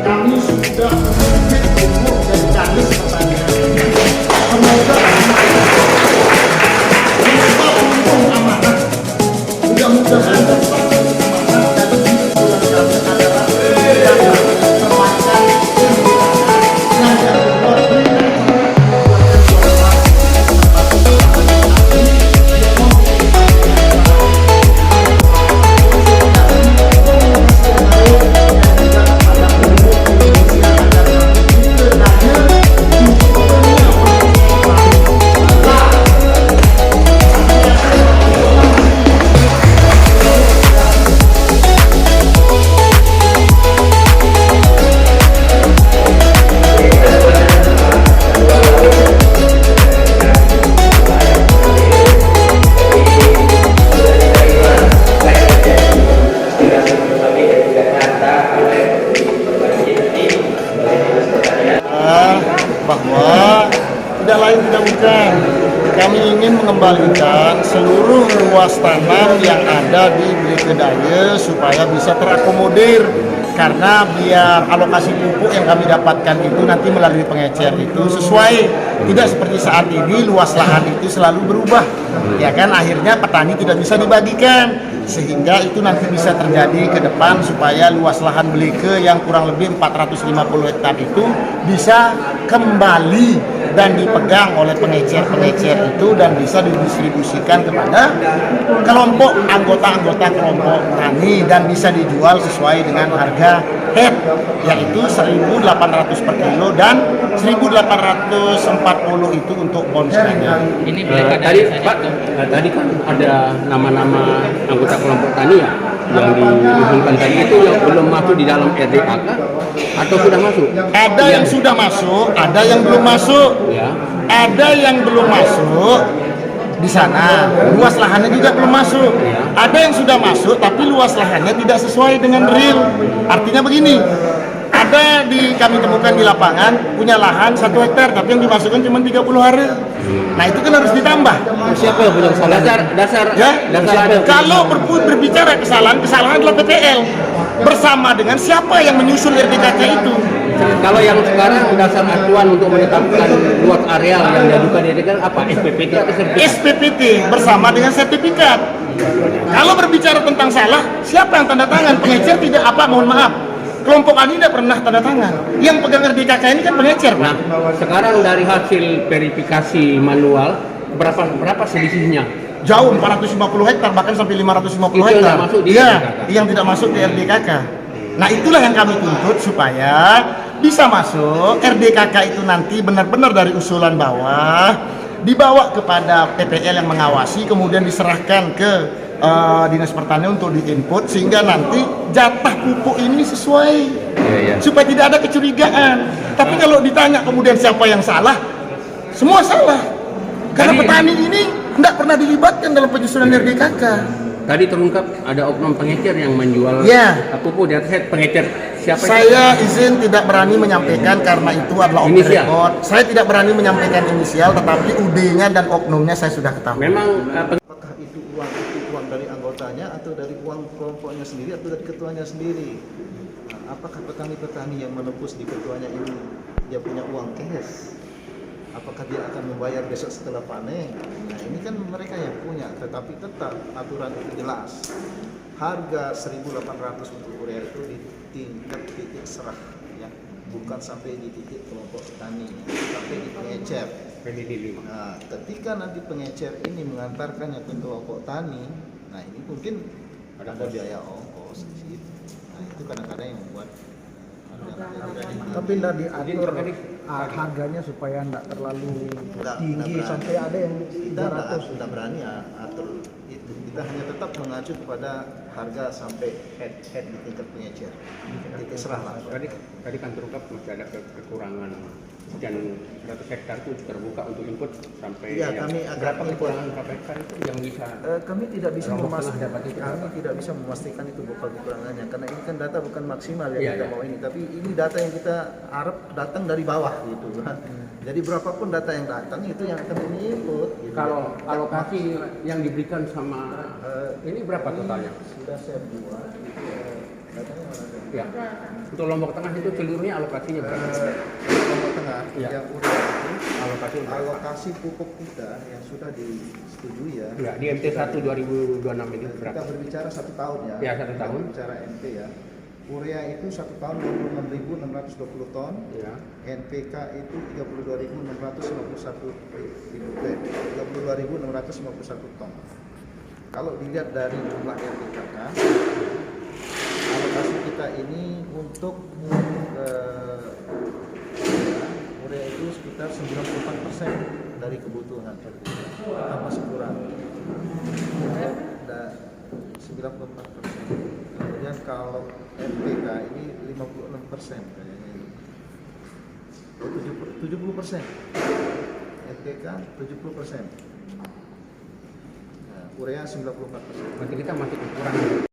Kami sudah memiliki umur dan jenis pertanian. Semoga untung amanah. Mudah-mudahan bahwa tidak lain tidak bukan, kami ingin mengembalikan seluruh luas tanam yang ada di Blikedaya supaya bisa terakomodir, karena biar alokasi pupuk yang kami dapatkan itu nanti melalui pengecer itu sesuai, tidak seperti saat ini luas lahan itu selalu berubah, ya kan, akhirnya petani tidak bisa dibagikan, sehingga itu nanti bisa terjadi ke depan supaya luas lahan Blike yang kurang lebih 450 hektar itu bisa kembali dan dipegang oleh pengecer-pengecer itu dan bisa didistribusikan kepada kelompok anggota-anggota kelompok tani dan bisa dijual sesuai dengan harga head, yaitu 1.800 per kilo dan 1.840 itu untuk bonusnya. Ini tadi Pak, tadi kan ada nama-nama anggota kelompok tani ya yang diusulkan tadi itu yang belum masuk di dalam RDKK atau sudah masuk? Ada yang sudah masuk, ada yang belum masuk. Ya. Ada yang belum masuk di sana, luas lahannya juga belum masuk. Ada yang sudah masuk tapi luas lahannya tidak sesuai dengan real. Artinya begini, ada kami temukan di lapangan punya lahan 1 hektar tapi yang dimasukkan cuma 30 hari. Nah itu kan harus ditambah. Siapa yang punya kesalahan? Dasar Kalau berbicara kesalahan adalah PPL bersama dengan siapa yang menyusun RDKK itu. Kalau yang sekarang dasar acuan untuk menetapkan luas areal yang diajukan RDKK apa? SPPT atau sertifikat? SPPT bersama dengan sertifikat. Kalau berbicara tentang salah, siapa yang tanda tangan? Pengecer tidak apa? Mohon maaf. Kelompok tani tidak pernah tanda tangan. Yang pegang RDKK ini kan pengecer. Nah, sekarang dari hasil verifikasi manual berapa selisihnya? Jauh 450 hektar bahkan sampai 550 Itu hektar. Iya, yang tidak masuk di RDKK. Nah, itulah yang kami tuntut supaya bisa masuk RDKK itu nanti benar-benar dari usulan bawah dibawa kepada PPL yang mengawasi, kemudian diserahkan ke Dinas Pertanian untuk diinput sehingga nanti jatah pupuk ini sesuai, supaya tidak ada kecurigaan. Tapi kalau ditanya kemudian siapa yang salah, semua salah karena petani ini tidak pernah dilibatkan dalam penyusunan RDKK. Tadi terungkap ada oknum pengecer yang menjual pupuk di atas pengecer. Siapa? Saya izin tidak berani menyampaikan karena itu adalah off the record. Saya tidak berani menyampaikan inisial, tetapi UD-nya dan oknumnya saya sudah ketahui. Memang apakah itu uang dari anggotanya atau dari uang kelompoknya sendiri atau dari ketuanya sendiri? Nah, apakah petani-petani yang menebus di ketuanya ini dia punya uang cash? Apakah dia akan membayar besok setelah panen? Nah ini kan mereka yang punya, tetapi tetap aturan itu jelas. Harga 1.800 untuk urea itu di tingkat titik serah, ya, bukan sampai di titik kelompok petani, sampai di pengecer. Nah, ketika nanti pengecer ini mengantarkannya ke kelompok tani, nah ini mungkin ada biaya ongkos di situ. Nah itu kadang-kadang yang membuat. Tapi tidak diatur harganya supaya tidak terlalu tinggi sampai ada yang kita tidak berani atur itu. Kita hanya tetap mengacu kepada harga sampai head di tingkat pengecer. Titik serah lah. Tadi kan terungkap masih ada kekurangan sekian 100 hektar itu terbuka untuk input sampai Iya, kami akan berapa input. kekurangan berapa hektar itu yang bisa Kami tidak bisa Lombok memastikan, Tengah dapat itu berapa? tidak bisa memastikan itu berapa kekurangannya karena ini kan data bukan maksimal yang Iya, kita iya. mau ini, tapi ini data yang kita harap datang dari bawah gitu kan. Jadi berapapun data yang datang itu yang akan kami input. Gitu. kalau alokasi yang diberikan sama ini berapa totalnya? Sudah saya buat. Datanya mana ada? Ya. Untuk Lombok Tengah itu seluruhnya alokasinya berapa? Lombok Tengah Iya. yang udah itu Alokasi berapa? alokasi pupuk kita yang sudah disetujui ya. Ya, di MT 1 2026 ini Kita berapa? berbicara 1 tahun ya. Ya, 1 tahun. Kita berbicara NP ya. Urea itu 1 tahun 26.620 ton. Ya. NPK itu 32.651 32.651 ton. Kalau dilihat dari jumlah NPK, alokasi kita ini untuk urea itu sekitar 94% dari kebutuhan. Masih kurang. 94%. Kemudian kalau NPK ini 56% kayaknya. 70%. NPK 70%. Nah, urea 94%. Berarti kita masih kekurangan.